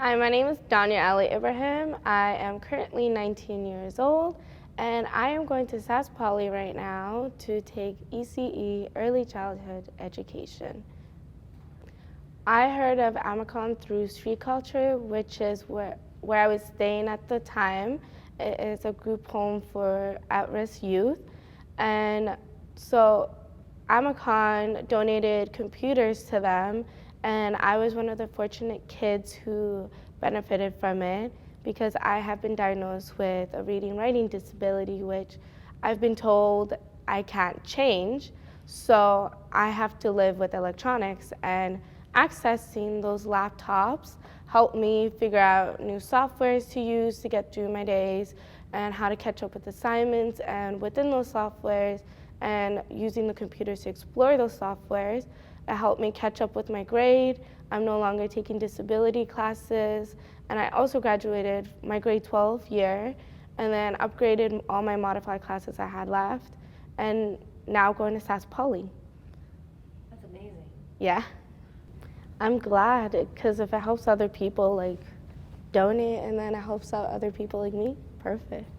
Hi, my name is Danya Ali Ibrahim. I am currently 19 years old, and I am going to Sask Poly right now to take ECE, Early Childhood Education. I heard of AMAKONN through street culture, which is where I was staying at the time. It is a group home for at-risk youth, and so AMAKONN donated computers to them, and I was one of the fortunate kids who benefited from it because I have been diagnosed with a reading and writing disability, which I've been told I can't change, so I have to live with electronics, and accessing those laptops helped me figure out new softwares to use to get through my days and how to catch up with assignments, and within those softwares and using the computers to explore those softwares, it helped me catch up with my grade. I'm no longer taking disability classes, and I also graduated my grade 12 year and then upgraded all my modified classes I had left, and now going to Sask Poly. That's amazing. Yeah. I'm glad, because if it helps other people, like, donate, and then it helps out other people like me, perfect.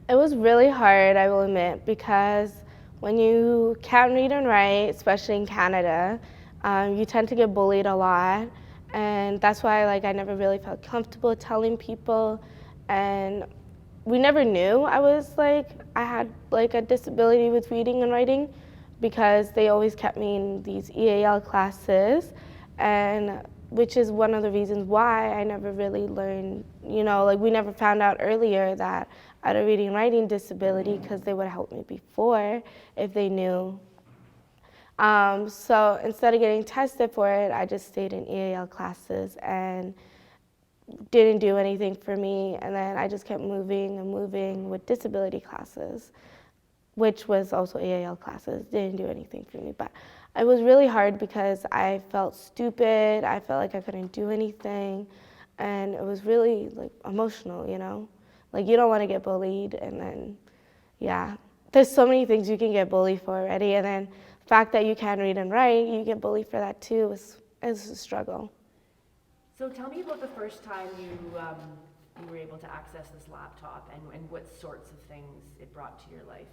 It was really hard, I will admit, because when you can't read and write, especially in Canada, you tend to get bullied a lot, and that's why I never really felt comfortable telling people, and we never knew I had a disability with reading and writing, because they always kept me in these EAL classes, and which is one of the reasons why I never really learned, we never found out earlier that I had a reading and writing disability, because they would have helped me before if they knew. So instead of getting tested for it, I just stayed in EAL classes and didn't do anything for me, and then I just kept moving and moving with disability classes, which was also EAL classes, didn't do anything for me. But it was really hard because I felt stupid, I felt like I couldn't do anything, and it was really emotional, you don't want to get bullied, and then, yeah. There's so many things you can get bullied for already, and then the fact that you can't read and write, you get bullied for that too, is a struggle. So tell me about the first time you were able to access this laptop, and what sorts of things it brought to your life.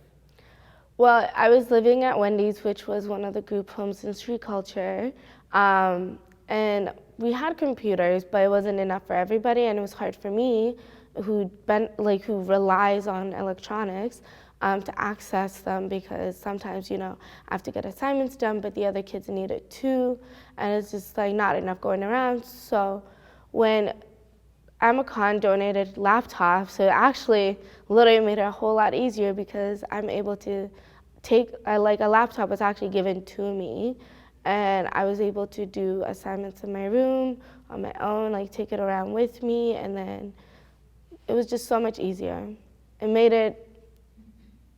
Well, I was living at Wendy's, which was one of the group homes in street culture, and we had computers, but it wasn't enough for everybody, and it was hard for me, who relies on electronics, to access them, because sometimes, I have to get assignments done, but the other kids need it too, and it's just not enough going around. So when AMAKONN donated laptops, so it actually literally made it a whole lot easier, because I'm able to take, a laptop was actually given to me, and I was able to do assignments in my room on my own, take it around with me, and it was just so much easier. It made it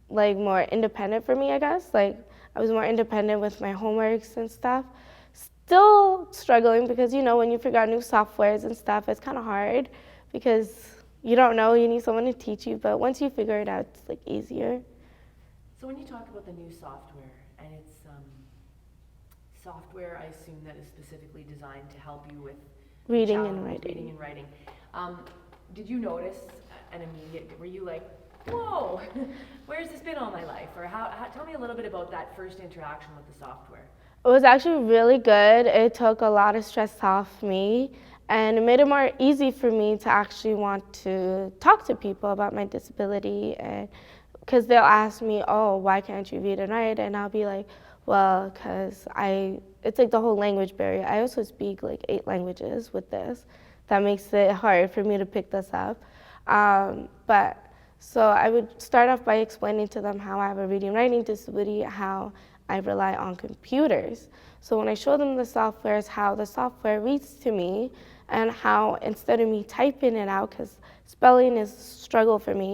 more independent for me, I guess. I was more independent with my homeworks and stuff. Still struggling, because when you figure out new softwares and stuff, it's kind of hard, because you don't know, you need someone to teach you, but once you figure it out, it's easier. So when you talk about the new software, and it's software, I assume that is specifically designed to help you with reading and writing. Reading and writing. Did you notice an immediate, were you like, whoa, where's this been all my life? Or tell me a little bit about that first interaction with the software. It was actually really good. It took a lot of stress off me, and it made it more easy for me to actually want to talk to people about my disability, and because they'll ask me, oh, why can't you read and write? And I'll be like, well, because it's the whole language barrier. I also speak 8 languages with this. That makes it hard for me to pick this up. So I would start off by explaining to them how I have a reading and writing disability, how I rely on computers. So when I show them the softwares, how the software reads to me, and how instead of me typing it out, because spelling is a struggle for me,